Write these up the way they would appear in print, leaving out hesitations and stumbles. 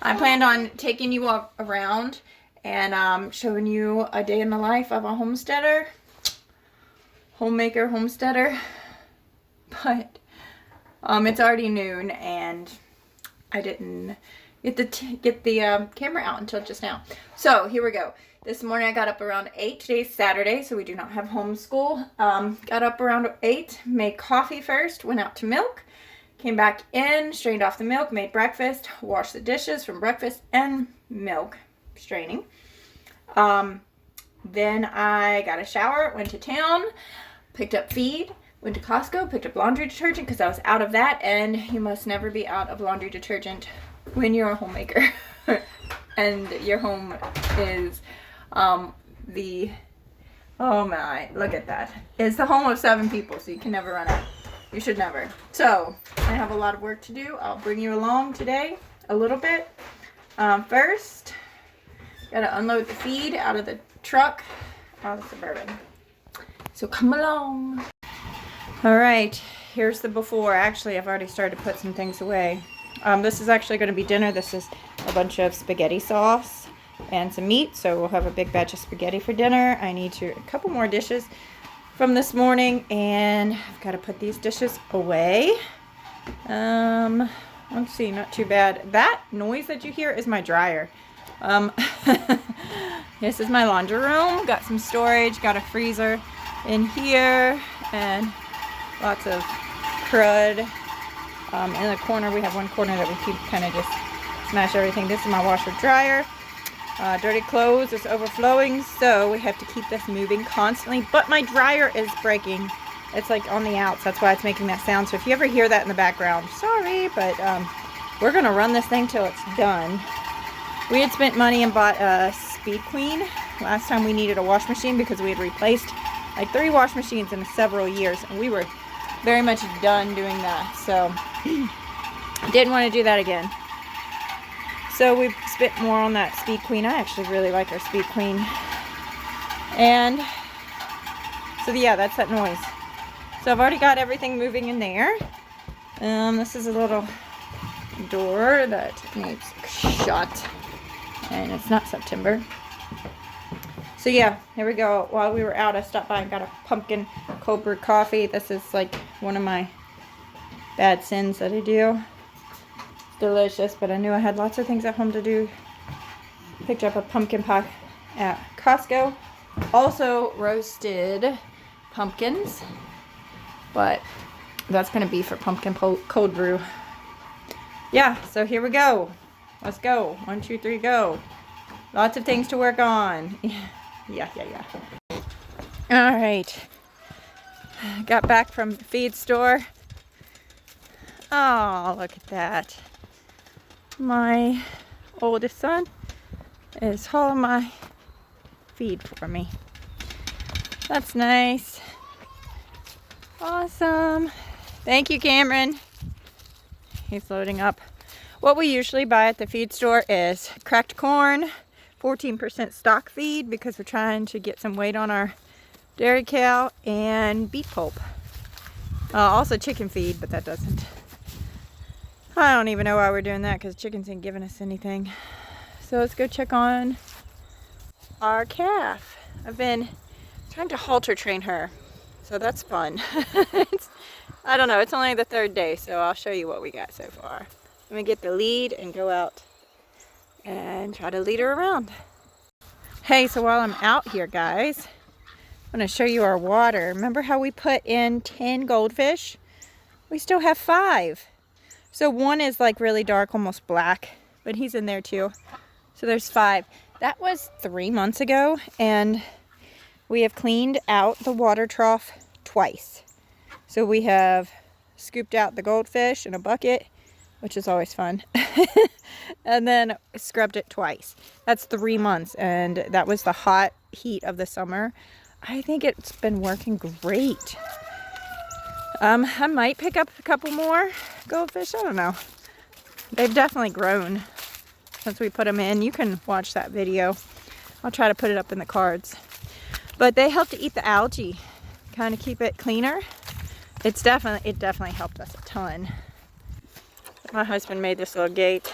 I planned on taking you all around and showing you a day in the life of a homesteader, homesteader. But it's already noon and I didn't get the camera out until just now. So here we go. This morning I got up around 8. Today's Saturday, so we do not have homeschool. Got up around 8, made coffee first, went out to milk, came back in, strained off the milk, made breakfast, washed the dishes from breakfast and milk straining. Then I got a shower, went to town, picked up feed, went to Costco, picked up laundry detergent because I was out of that, and you must never be out of laundry detergent when you're a homemaker. And your home is oh my, look at that. It's the home of 7 people, so you can never run out. You should never. So, I have a lot of work to do. I'll bring you along today a little bit. First, gotta unload the feed out of the truck, out of the Suburban. So come along. Alright, here's the before. Actually, I've already started to put some things away. This is actually going to be dinner. This is a bunch of spaghetti sauce and some meat, so we'll have a big batch of spaghetti for dinner. I need a couple more dishes from this morning, and I've got to put these dishes away. Let's see, not too bad. That noise that you hear is my dryer. This is my laundry room. Got some storage, got a freezer in here, and lots of crud. In the corner, we have one corner that we keep kind of just smash everything. This is my washer dryer. Dirty clothes is overflowing, so we have to keep this moving constantly. But my dryer is breaking. It's like on the outs. That's why it's making that sound. So if you ever hear that in the background, sorry, but we're going to run this thing till it's done. We had spent money and bought a Speed Queen last time we needed a wash machine because we had replaced like 3 wash machines in several years, and we were very much done doing that, so didn't want to do that again. So we've spent more on that Speed Queen. I actually really like our Speed Queen. And so yeah, that's that noise. So I've already got everything moving in there. This is a little door that needs shut, and it's not September. So yeah, here we go. While we were out, I stopped by and got a pumpkin cold brew coffee. This is like one of my bad sins that I do. It's delicious, but I knew I had lots of things at home to do. Picked up a pumpkin pie at Costco. Also roasted pumpkins, but that's going to be for pumpkin cold brew. Yeah, so here we go. Let's go. 1, 2, 3, go. Lots of things to work on. Yeah. All right. Got back from the feed store. Oh, look at that. My oldest son is hauling my feed for me. That's nice. Awesome. Thank you, Cameron. He's loading up. What we usually buy at the feed store is cracked corn, 14% stock feed because we're trying to get some weight on our dairy cow, and beet pulp. Also chicken feed, but that doesn't. I don't even know why we're doing that because chickens ain't giving us anything. So let's go check on our calf. I've been trying to halter train her, so that's fun. I don't know, it's only the 3rd day, so I'll show you what we got so far. Let me get the lead and go out and try to lead her around. Hey, so while I'm out here, guys, I'm going to show you our water. Remember how we put in 10 goldfish? We still have 5. So one is like really dark, almost black, but he's in there too. So there's 5. That was 3 months ago, and we have cleaned out the water trough twice. So we have scooped out the goldfish in a bucket, which is always fun, and then scrubbed it twice. That's 3 months, and that was the hot heat of the summer. I think it's been working great. I might pick up a couple more goldfish. I don't know. They've definitely grown since we put them in. You can watch that video. I'll try to put it up in the cards. But they help to eat the algae, kind of keep it cleaner. It definitely helped us a ton. My husband made this little gate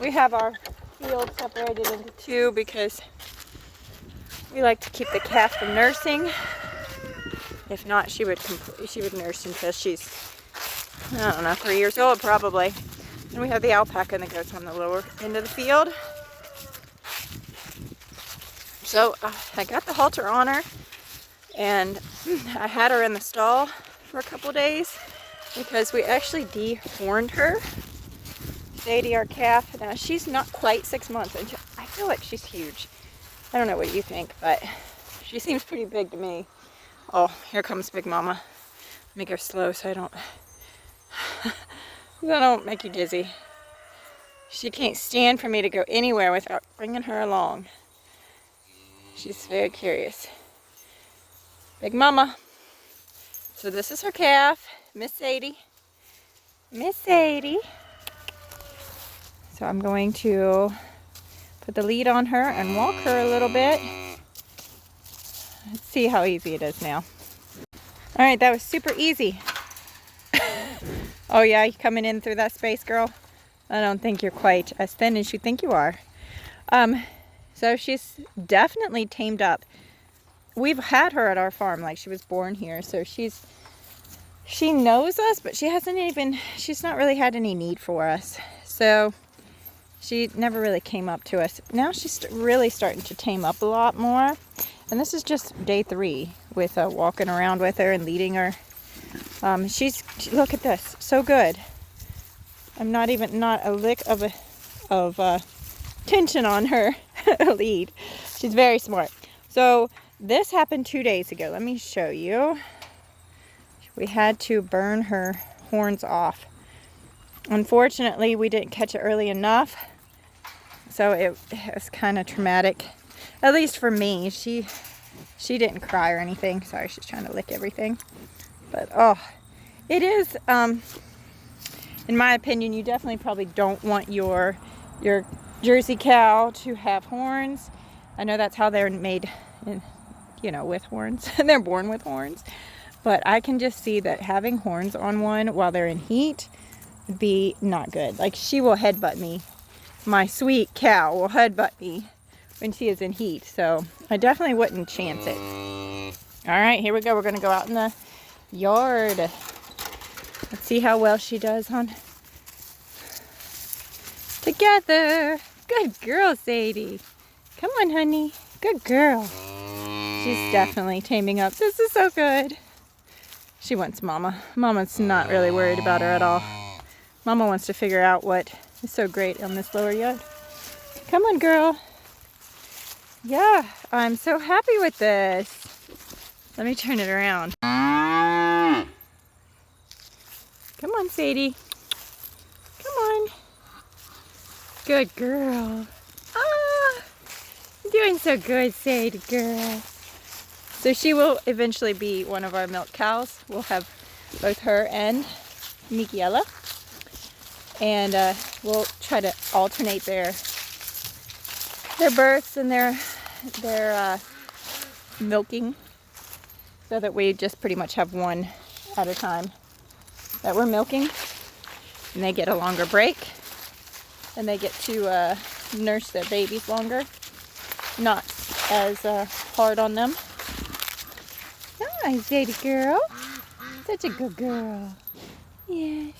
We have our field separated into two because we like to keep the calf from nursing. If not, she would nurse until she's, I don't know, 3 years old probably. And we have the alpaca that goes on the lower end of the field. So I got the halter on her, and I had her in the stall for a couple days because we actually dehorned her. Sadie, our calf, now she's not quite 6 months, and I feel like she's huge. I don't know what you think, but she seems pretty big to me. Oh, here comes Big Mama. Make her slow so I don't make you dizzy. She can't stand for me to go anywhere without bringing her along. She's very curious. Big Mama. So this is her calf, Miss Sadie. Miss Sadie. So I'm going to put the lead on her and walk her a little bit. Let's see how easy it is now. All right, that was super easy. Oh yeah, you coming in through that space, girl? I don't think you're quite as thin as you think you are. So she's definitely tamed up. We've had her at our farm, like she was born here, so she knows us, but she's not really had any need for us. So she never really came up to us. Now she's really starting to tame up a lot more. And this is just day 3 with walking around with her and leading her. Look at this, so good. I'm not a lick of tension on her lead. She's very smart. So this happened 2 days ago. Let me show you. We had to burn her horns off. Unfortunately, we didn't catch it early enough. So it was kind of traumatic. At least for me. She didn't cry or anything. Sorry, she's trying to lick everything. But oh, it is, in my opinion, you definitely probably don't want your Jersey cow to have horns. I know that's how they're made, with horns. They're born with horns. But I can just see that having horns on one while they're in heat would be not good. Like, she will headbutt me. My sweet cow will headbutt me when she is in heat. So I definitely wouldn't chance it. All right, here we go. We're going to go out in the yard. Let's see how well she does on together. Good girl, Sadie. Come on, honey. Good girl. She's definitely taming up. This is so good. She wants Mama. Mama's not really worried about her at all. Mama wants to figure out what is so great on this lower yard. Come on, girl. Yeah, I'm so happy with this. Let me turn it around. Come on, Sadie. Come on. Good girl. Ah, you're doing so good, Sadie girl. So she will eventually be one of our milk cows. We'll have both her and Mikiela. And we'll try to alternate their births and their milking, so that we just pretty much have one at a time that we're milking, and they get a longer break, and they get to nurse their babies longer, not as hard on them. Hi, Sadie girl. Such a good girl. Yes.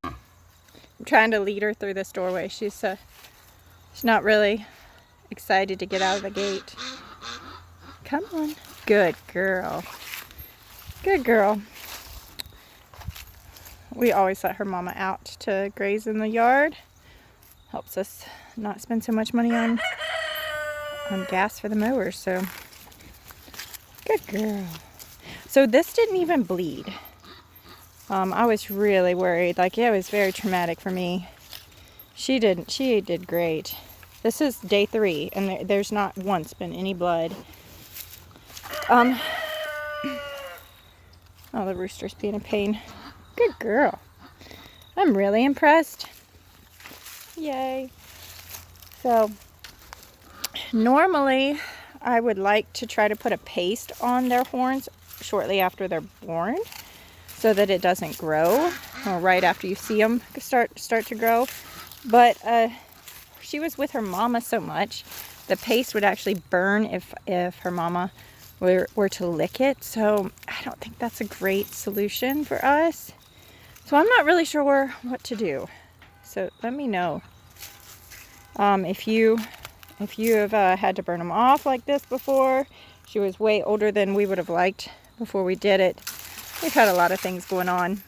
I'm trying to lead her through this doorway. She's not really excited to get out of the gate. Come on. Good girl. Good girl. We always let her mama out to graze in the yard. Helps us not spend so much money on gas for the mowers. So good girl. So this didn't even bleed. I was really worried. Like, it was very traumatic for me. She did great. This is day 3, and there's not once been any blood. Oh, the rooster's being a pain. Good girl. I'm really impressed. Yay. So, normally, I would like to try to put a paste on their horns shortly after they're born, so that it doesn't grow. right after you see them start to grow. But she was with her mama so much, the paste would actually burn if her mama were to lick it. So I don't think that's a great solution for us. So I'm not really sure what to do. So let me know if you have had to burn them off like this before. She was way older than we would have liked before we did it. We've had a lot of things going on.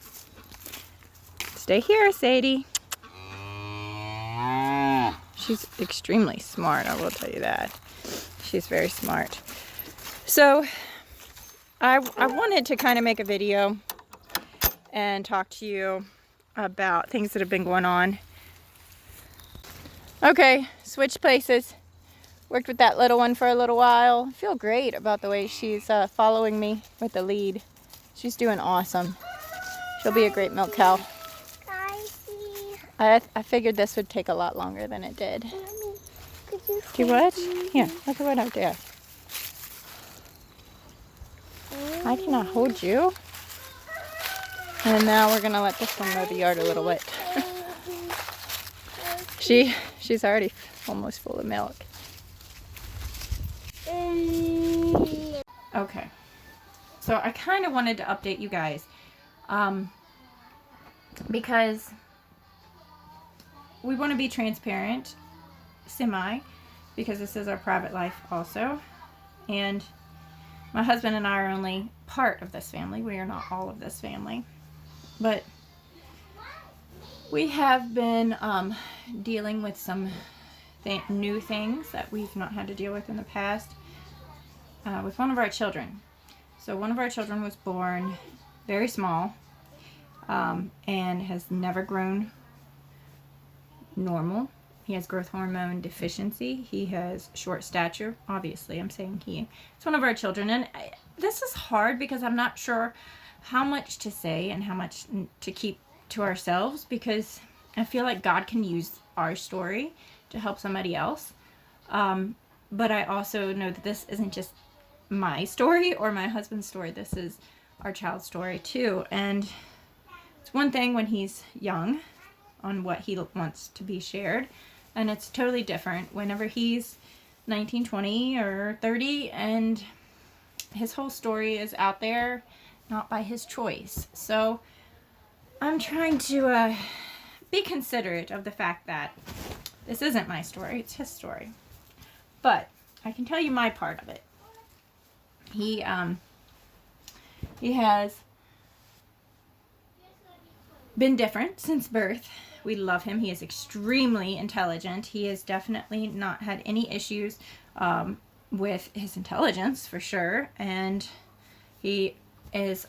Stay here, Sadie. She's extremely smart, I will tell you that. She's very smart. So I wanted to kind of make a video and talk to you about things that have been going on. Okay, switch places. Worked with that little one for a little while. I feel great about the way she's following me with the lead. She's doing awesome. She'll be a great milk cow. I figured this would take a lot longer than it did. Mommy, could you Do what? Here, look at what out there. I cannot hold you. And now we're gonna let this one mow the yard a little bit. She's already almost full of milk. Okay, so I kind of wanted to update you guys because we want to be transparent, because this is our private life also, and my husband and I are only part of this family. We are not all of this family, but we have been dealing with some new things that we've not had to deal with in the past with one of our children. So one of our children was born very small and has never grown normal. He has growth hormone deficiency. He has short stature. Obviously, I'm saying he. It's one of our children. And this is hard because I'm not sure how much to say and how much to keep to ourselves, because I feel like God can use our story to help somebody else. But I also know that this isn't just my story or my husband's story. This is our child's story too. And it's one thing when he's young on what he wants to be shared, and it's totally different whenever he's 19, 20, or 30 and his whole story is out there, not by his choice. So I'm trying to be considerate of the fact that this isn't my story, it's his story. But I can tell you my part of it. He has been different since birth. We love him. He is extremely intelligent. He has definitely not had any issues with his intelligence, for sure. And he has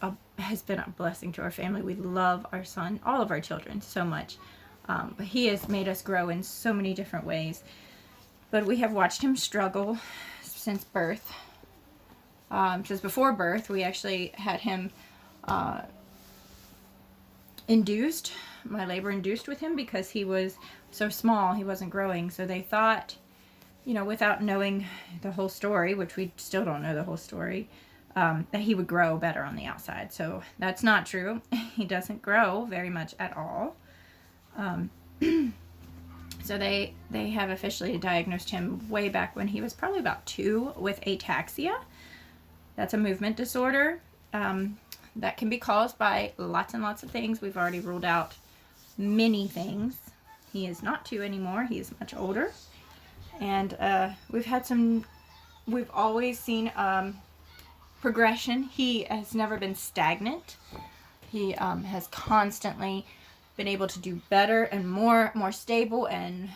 been a blessing to our family. We love our son, all of our children, so much. But he has made us grow in so many different ways. But we have watched him struggle since birth. Since before birth, we actually had him induced, my labor induced with him, because he was so small, he wasn't growing. So they thought, you know, without knowing the whole story, which we still don't know the whole story, that he would grow better on the outside. So that's not true. He doesn't grow very much at all. So they have officially diagnosed him way back when he was probably about 2 with ataxia. That's a movement disorder that can be caused by lots and lots of things. We've already ruled out many things. He is not 2 anymore. He is much older. And we've always seen progression. He has never been stagnant. He has constantly been able to do better and more stable, and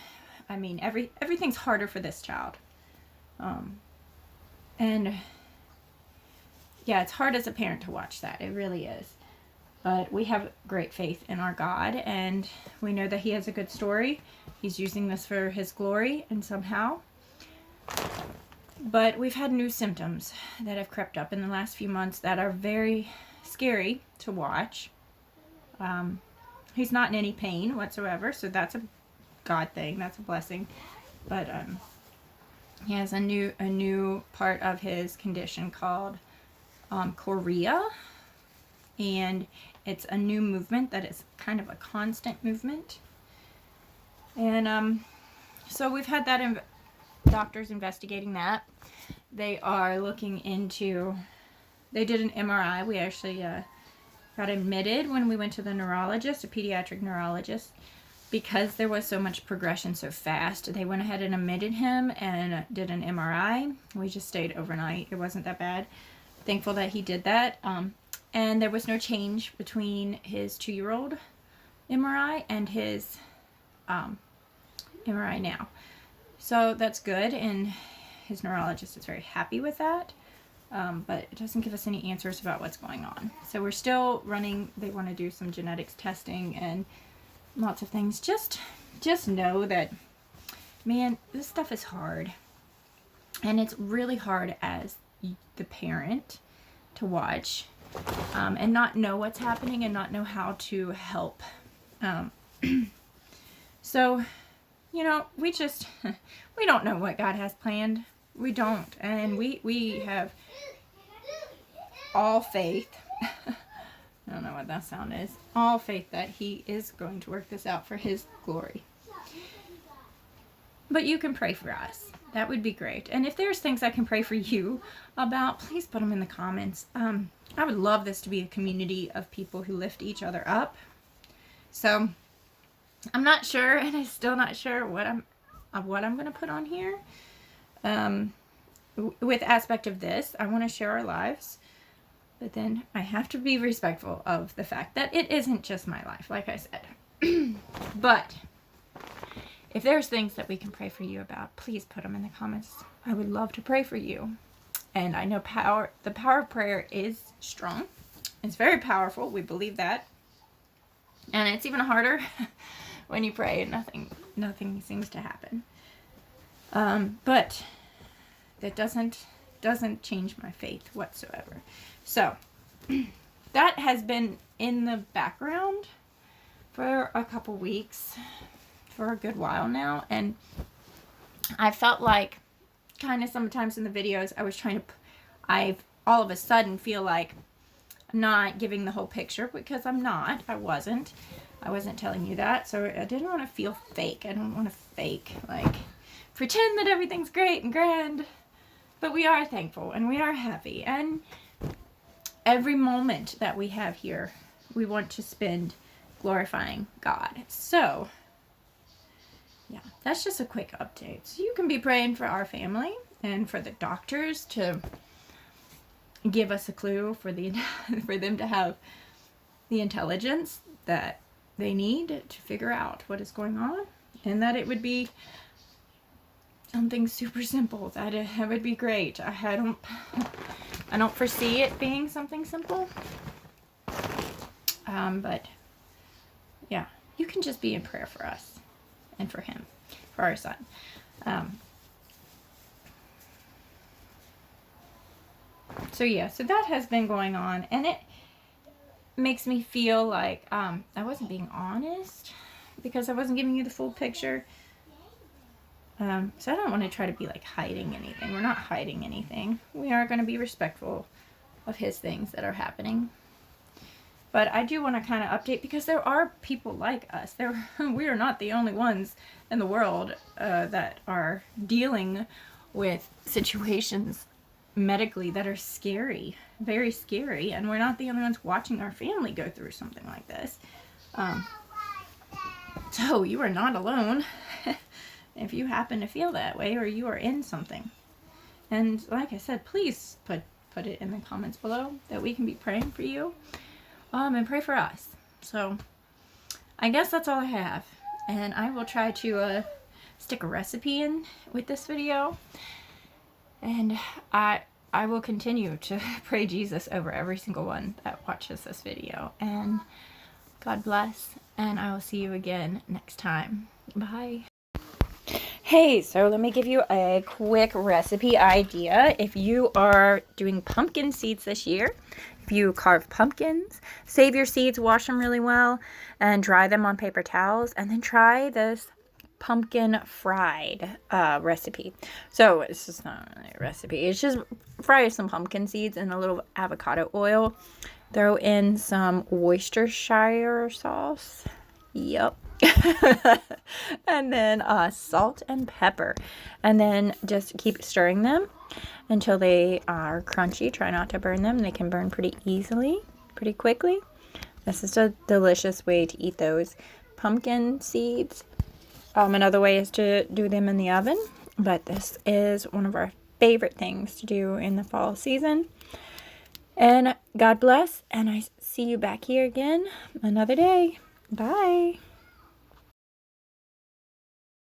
I mean everything's harder for this child. And yeah, it's hard as a parent to watch that. It really is. But we have great faith in our God, and we know that he has a good story. He's using this for his glory and somehow. But we've had new symptoms that have crept up in the last few months that are very scary to watch. He's not in any pain whatsoever, so that's a God thing. That's a blessing. But he has a new part of his condition called chorea, and it's a new movement that is kind of a constant movement. And so we've had that doctors investigating that. They are looking into, they did an MRI. We actually got admitted when we went to the neurologist, a pediatric neurologist, because there was so much progression so fast. They went ahead and admitted him and did an MRI. We just stayed overnight. It wasn't that bad. Thankful that he did that. And there was no change between his 2-year-old MRI and his MRI now. So that's good, and his neurologist is very happy with that. But it doesn't give us any answers about what's going on. So we're still running. They want to do some genetics testing and lots of things. Just know that, man, this stuff is hard. And it's really hard as the parent to watch and not know what's happening and not know how to help. So, you know, we don't know what God has planned. We don't. And we have all faith. I don't know what that sound is. All faith that he is going to work this out for his glory. But you can pray for us. That would be great. And if there's things I can pray for you about, please put them in the comments. I would love this to be a community of people who lift each other up. So I'm not sure, and I'm still not sure what I'm going to put on here. With aspect of this, I want to share our lives. But then I have to be respectful of the fact that it isn't just my life, like I said. But if there's things that we can pray for you about, please put them in the comments. I would love to pray for you. And I know the power of prayer is strong. It's very powerful. We believe that. And it's even harder when you pray and nothing seems to happen. But that doesn't change my faith whatsoever. So that has been in the background for a couple weeks, for a good while now, and I felt like kind of sometimes in the videos I all of a sudden feel like I'm not giving the whole picture, because I'm not. I wasn't telling you that, so I didn't want to feel fake. I don't want to fake, like, pretend that everything's great and grand. But we are thankful and we are happy, and every moment that we have here, we want to spend glorifying God. So, yeah, that's just a quick update. So you can be praying for our family and for the doctors to give us a clue for them to have the intelligence that they need to figure out what is going on, and that it would be something super simple. That would be great. I don't foresee it being something simple. But yeah, you can just be in prayer for us and for him, for our son. So yeah, so that has been going on, and it makes me feel like I wasn't being honest, because I wasn't giving you the full picture. So I don't want to try to be like hiding anything. We're not hiding anything. We are going to be respectful of his things that are happening. But I do want to kind of update, because there are people like us. We are not the only ones in the world that are dealing with situations medically that are scary, very scary, and we're not the only ones watching our family go through something like this. So you are not alone if you happen to feel that way, or you are in something. And like I said, please put it in the comments below that we can be praying for you, and pray for us. So I guess that's all I have, and I will try to stick a recipe in with this video, and I will continue to pray Jesus over every single one that watches this video. And God bless, and I will see you again next time. Bye. Hey, so let me give you a quick recipe idea. If you are doing pumpkin seeds this year, if you carve pumpkins, save your seeds, wash them really well, and dry them on paper towels, and then try this pumpkin fried recipe. So it's just not really a recipe. It's just fry some pumpkin seeds in a little avocado oil. Throw in some Worcestershire sauce. Yep. And then salt and pepper. And then just keep stirring them until they are crunchy. Try not to burn them. They can burn pretty easily, pretty quickly. This is a delicious way to eat those pumpkin seeds. Another way is to do them in the oven, but this is one of our favorite things to do in the fall season. And God bless, and I see you back here again another day. Bye.